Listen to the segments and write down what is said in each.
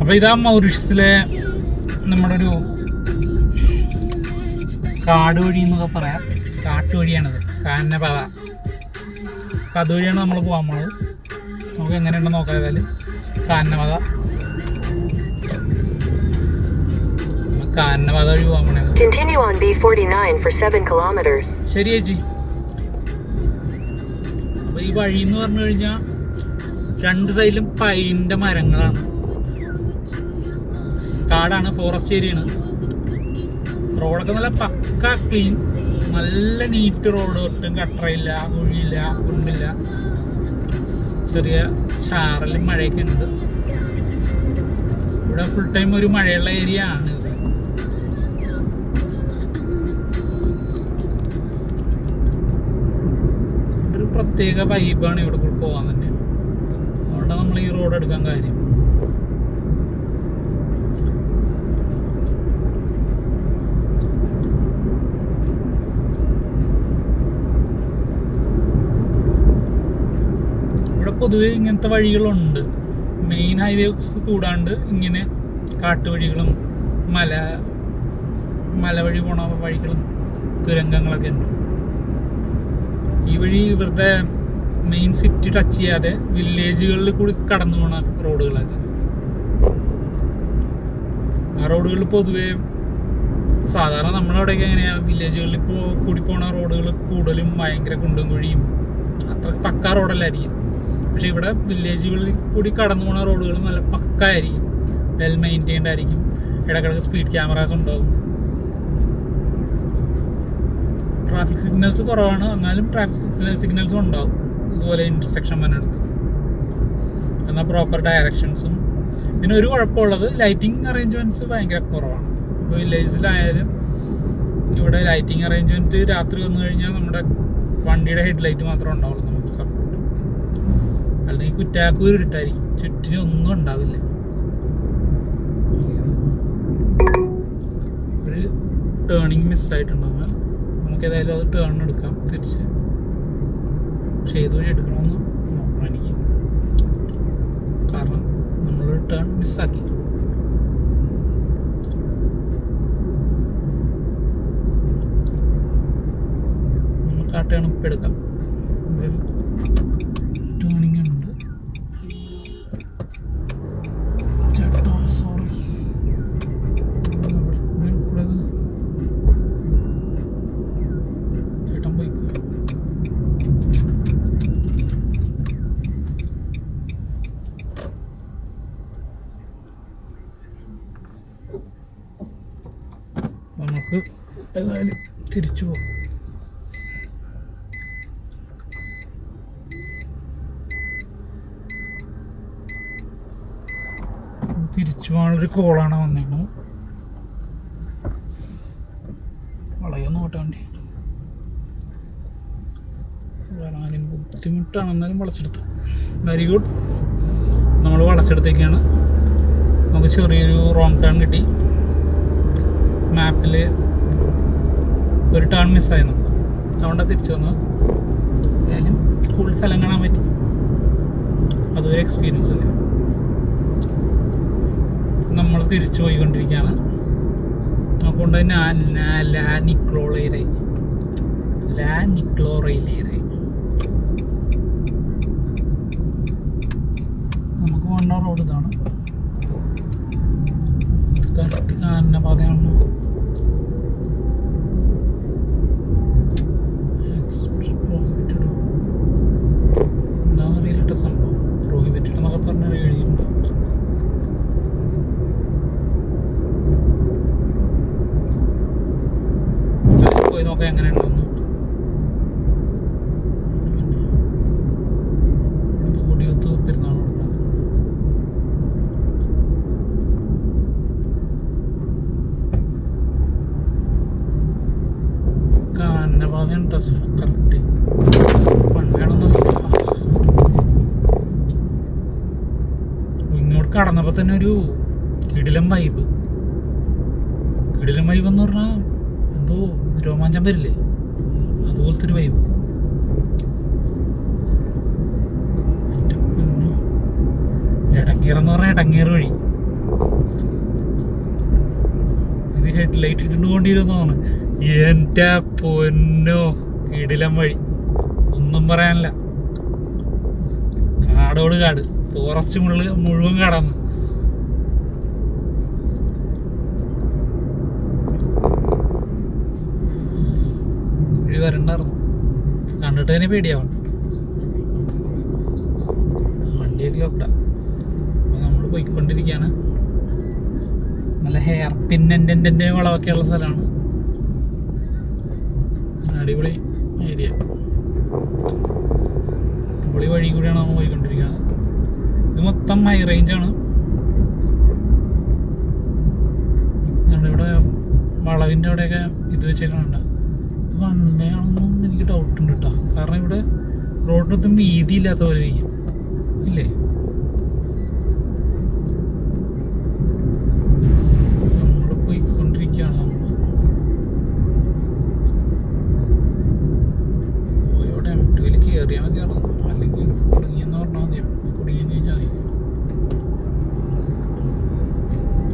അപ്പോൾ ഇതാ മൗറീഷ്യസിലെ നമ്മുടെ ഒരു കാട് വഴി എന്നൊക്കെ പറയാം, കാട്ടുവഴിയാണത്, കാനനപാത. അപ്പം അതുവഴിയാണ് നമ്മൾ പോകാൻ പോണത്. നമുക്ക് എങ്ങനെയുണ്ടെന്ന് നോക്കാം. ഏതായാലും കാനനപാത വഴി പോകാൻ പോണേ. ശരി ചേച്ചി. അപ്പോൾ ഈ വഴി എന്ന് പറഞ്ഞു കഴിഞ്ഞാൽ രണ്ട് സൈഡിലും പൈൻ്റെ മരങ്ങളാണ്, കാടാണ്, ഫോറസ്റ്റ് ഏരിയയാണ്. റോഡൊക്കെ നല്ല പക്ക ക്ലീൻ, നല്ല നീറ്റ് റോഡ്, ഒട്ടും കട്ടറയില്ല, കുഴിയില്ല, കുണ്ടില്ല. ചെറിയ ചാറലും മഴയൊക്കെ ഉണ്ട്. ഇവിടെ ഫുൾ ടൈം ഒരു മഴയുള്ള ഏരിയ ആണ് ഇത്. ഒരു പ്രത്യേക വൈബാണ് ഇവിടെ കൂടെ പോകാൻ തന്നെ. അതുകൊണ്ടാണ് നമ്മൾ ഈ റോഡ് എടുക്കാൻ കാര്യം. പൊതുവെ ഇങ്ങനത്തെ വഴികളുണ്ട്. മെയിൻ ഹൈവേസ് കൂടാണ്ട് ഇങ്ങനെ കാട്ടുവഴികളും മല വഴി പോണ വഴികളും തുരങ്കങ്ങളൊക്കെ ഉണ്ട്. ഈ വഴി ഇവരുടെ മെയിൻ സിറ്റി ടച്ച് ചെയ്യാതെ വില്ലേജുകളിൽ കൂടി കടന്നു പോണ റോഡുകളൊക്കെ. ആ റോഡുകളിൽ പൊതുവെ സാധാരണ നമ്മളവിടെയൊക്കെ എങ്ങനെയാണ്, വില്ലേജുകളിൽ ഇപ്പോൾ കൂടി പോണ റോഡുകൾ കൂടുതലും ഭയങ്കര കുണ്ടും കുഴിയും അത്ര പക്ക റോഡല്ലായിരിക്കും. പക്ഷെ ഇവിടെ വില്ലേജുകളിൽ കൂടി കടന്നു പോകുന്ന റോഡുകൾ നല്ല പക്കായിരിക്കും, വെൽ മെയിൻറ്റെയിൻഡ് ആയിരിക്കും. ഇടയ്ക്കിടയ്ക്ക് സ്പീഡ് ക്യാമറാസ് ഉണ്ടാവും. ട്രാഫിക് സിഗ്നൽസ് കുറവാണ്, എന്നാലും ട്രാഫിക് സിഗ്നൽസും ഉണ്ടാവും ഇതുപോലെ ഇൻ്റർസെക്ഷൻ വന്നെടുത്ത്. എന്നാൽ പ്രോപ്പർ ഡയറക്ഷൻസും. പിന്നെ ഒരു കുഴപ്പമുള്ളത് ലൈറ്റിംഗ് അറേഞ്ച്മെൻറ്റ്സ് ഭയങ്കര കുറവാണ്. ഇപ്പോൾ വില്ലേജിലായാലും ഇവിടെ ലൈറ്റിംഗ് അറേഞ്ച്മെൻറ്റ് രാത്രി വന്നു കഴിഞ്ഞാൽ നമ്മുടെ വണ്ടിയുടെ ഹെഡ് ലൈറ്റ് മാത്രമേ ഉണ്ടാവുള്ളൂ നമുക്ക് സപ്പോർട്ട്. അല്ലെങ്കിൽ കുറ്റാക്കൂർ ഇട്ടായിരിക്കും, ചുറ്റിനും ഒന്നും ഉണ്ടാവില്ല. ഒരു ടേണിങ് മിസ്സായിട്ടുണ്ടെന്നാൽ നമുക്ക് ഏതായാലും അത് ടേൺ എടുക്കാം തിരിച്ച്. പക്ഷെ ഏത് വഴി എടുക്കണമെന്ന് നോക്കണം എനിക്ക്, കാരണം നമ്മളൊരു ടേൺ മിസ്സാക്കി. നമുക്ക് ആ ടേൺ ഇപ്പം എടുക്കാം. ഒരു ടേണിങ് ഉണ്ട്. നമുക്ക് ഏതായാലും തിരിച്ചു പോകാം. തിരിച്ചു പോകാനുള്ളൊരു കോളാണ് വന്നേക്കുന്നത്. വളയൊന്നും ഓട്ടാൻ വേണ്ടി വരാനും ബുദ്ധിമുട്ടാണ്, എന്നാലും വളച്ചെടുത്തു. Very good. നമ്മൾ വളച്ചെടുത്തേക്കാണ്. നമുക്ക് ചെറിയൊരു റോങ് ടേൺ കിട്ടി. മാപ്പിൽ ഒരു ടേൺ മിസ്സായി നമുക്ക്, അതുകൊണ്ടാണ് തിരിച്ചു വന്നത്. ഏതായാലും കൂടുതൽ സ്ഥലം കാണാൻ പറ്റി, അതൊരു എക്സ്പീരിയൻസ് അല്ലേ. നമ്മൾ തിരിച്ചു പോയിക്കൊണ്ടിരിക്കുകയാണ്. അതുകൊണ്ട് ലാ നിക്ലോറൈലെ നമുക്ക് വേണ്ട റോഡ് ഇതാണ്. കറക്റ്റ് കാനനപാതയാണ്. എന്താണെന്നറിയില്ല സംഭവം. പ്രോഹിബിറ്റഡ് എന്നൊക്കെ പറഞ്ഞാൽ എഴുതിയിട്ടുണ്ട്. പോയി നോക്കാം എങ്ങനെ ഉണ്ടെന്ന്. കൊടിയത്ത് പെരുന്നാൾ കാനനപാതയാണ് ഡ്രസ് കറക്റ്റ്. വണ്ടിയാണെന്ന് ഇങ്ങോട്ട് കടന്നപ്പോൾ തന്നെ ഒരു കിടിലം വൈബ് എന്ന് പറഞ്ഞാൽ എന്തോ രോമാഞ്ചം വരില്ലേ, അതുപോലത്തെ ഒരു വൈബ്. ഇടങ്ങേറെന്ന് പറഞ്ഞാൽ ഇടങ്ങേറ് വഴി ഇത് ഹെഡ്ലൈറ്റ് ഇട്ടുകൊണ്ടിരുന്നതാണ്. എൻ്റെ പൊന്നോ, ഇടിലം വഴി, ഒന്നും പറയാനില്ല. കാടോട് കാട്, ഫോറസ്റ്റ് മുഴുവൻ കാടാന്ന്. വഴി വരണ്ടായിരുന്നു, കണ്ടിട്ട് തന്നെ പേടിയാവണ്ട. വണ്ടിയൊക്കെ ലോക്കടാ. അപ്പൊ നമ്മൾ പോയിക്കൊണ്ടിരിക്കുകയാണ്. നല്ല ഹെയർ പിൻ എൻ്റെ വളവൊക്കെ ഉള്ള സ്ഥലമാണ്. അടിപൊളി ഏരിയ, അടിപൊളി വഴി കൂടിയാണ് നമ്മൾ പോയിക്കൊണ്ടിരിക്കുന്നത്. ഇത് മൊത്തം ഹൈ റേഞ്ചാണ്. ഇവിടെ വളവിൻ്റെ അവിടെയൊക്കെ ഇത് വെച്ചേക്കണുണ്ട്. വൺ വേ ആണെന്നും എനിക്ക് ഡൗട്ടുണ്ട് കേട്ടോ. കാരണം ഇവിടെ റോഡിനൊന്നും വീതി ഇല്ലാത്ത പോലെ ഇരിക്കും, ഇല്ലേ? നമ്മൾ പോയിക്കൊണ്ടിരിക്കുകയാണ്. പോയോടെ എംടിയിൽ കയറിയാൽ മതിയായിരുന്നു, അല്ലെങ്കിൽ കുടുങ്ങിയെന്ന് പറഞ്ഞാൽ മതി. കുടുങ്ങിയെന്ന് ചോദിച്ചാൽ മതി.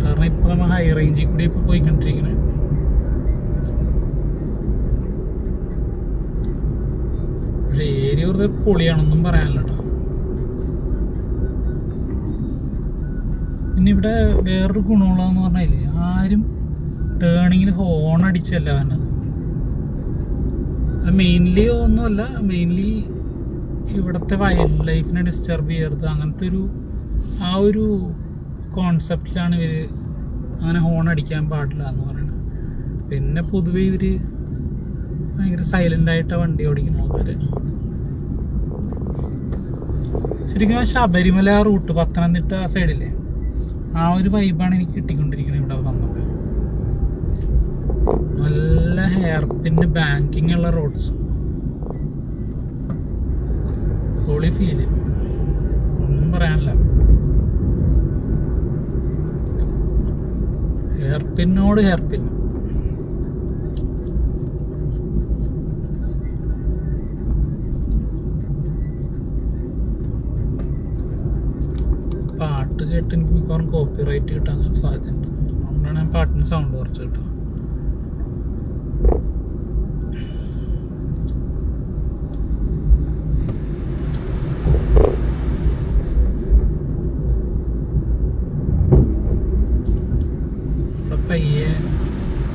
കാരണം ഇപ്പൊ നമ്മൾ ഹൈ റേഞ്ചിൽ കൂടി ഇപ്പൊ പോയിക്കൊണ്ടിരിക്കണേ. പക്ഷെ ഏരിയ വെറുതെ പൊളിയാണെന്നും പറയാനില്ല കേട്ടോ. പിന്നെ ഇവിടെ വേറൊരു ഗുണമുള്ളതെന്ന് പറഞ്ഞാലേ, ആരും ടേണിങ്ങിന് ഹോൺ അടിച്ചല്ല വേണ്ടത്. അത് മെയിൻലി ഒന്നുമല്ല, മെയിൻലി ഇവിടുത്തെ വൈൽഡ് ലൈഫിനെ ഡിസ്റ്റർബ് ചെയ്യരുത്, അങ്ങനത്തെ ആ ഒരു കോൺസെപ്റ്റിലാണ് ഇവർ അങ്ങനെ ഹോൺ അടിക്കാൻ പാടില്ല എന്ന് പറയുന്നത്. പിന്നെ പൊതുവെ ഇവർ ഭയങ്കര സൈലൻ്റായിട്ടാണ് വണ്ടി ഓടിക്കുന്ന ആൾക്കാർ. ശരിക്കും ശബരിമല റൂട്ട്, പത്തനംതിട്ട ആ സൈഡില്ലേ, ആ ഒരു വൈബാണ് എനിക്ക് കിട്ടിക്കൊണ്ടിരിക്കുന്നത് ഇവിടെ വന്നത്. നല്ല ഹെയർ പിന്ന് ബാങ്കിങ് ഉള്ള റോഡ്സ്, ഹോളി ഫീല്, ഒന്നും പറയാനില്ല. ഹെയർ പിന്നോട് ഹെയർ പിൻ. പാട്ട് കേട്ട് എനിക്ക് മിക്കവാറും കോപ്പി റൈറ്റ് കിട്ടാൻ സാധ്യതയുണ്ട്. അതുകൊണ്ടാണ് ഞാൻ പാട്ടിന് സൗണ്ട് കുറച്ച് കിട്ടുക. ഇവിടെ പയ്യെ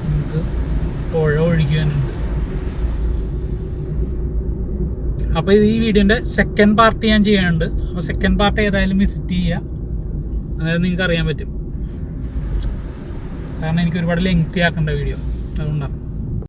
നമുക്ക് പുഴ ഒഴുകാനുണ്ട്. അപ്പോൾ ഈ വീഡിയോൻ്റെ സെക്കൻഡ് പാർട്ട് ഞാൻ ചെയ്യാനുണ്ട്. അപ്പോൾ സെക്കൻഡ് പാർട്ട് ഏതായാലും വിസിറ്റ് ചെയ്യുക, അതായത് നിങ്ങൾക്ക് അറിയാൻ പറ്റും. കാരണം എനിക്ക് ഒരുപാട് ലെങ്തി ആക്കേണ്ട വീഡിയോ, അതുകൊണ്ടാണ്.